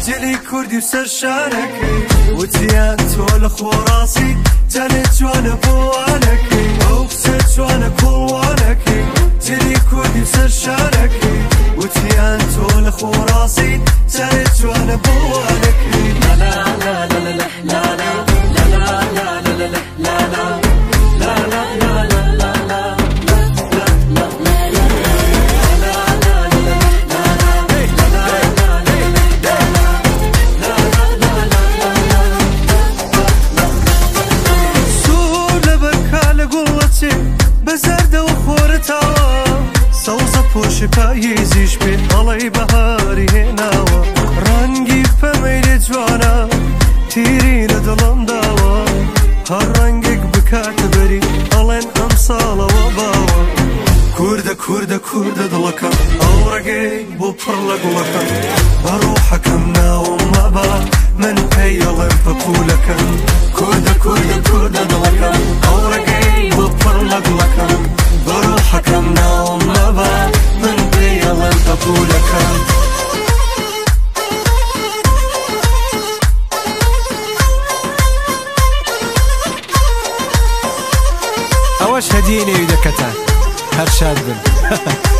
جلي كردي وسر شاركي وتيان تول خوراسي جانت وانا بوانكي وكسرت وانا كوانكي جلي كردي وسر شاركي وتيان تول خوراسي جانت وانا بوانكي لا لا لا لا لا لا لا لا لا لا لا لا پاییزیش به حالای بهاری هنوا رنگی فهمیده جوانا تیرین دلم داوا هر رنگک بکات بری الان امسال و باوا کرده کرده کرده دلکم آورگی بو پرلگلکم بروحکم ناوم مبا من پیالم پپولکم کرده کرده کرده دلکم آورگی بو پرلگلکم بروحکم ناوم مبا من بيلا قبولك أواش هديني يدكتان هرشاد بن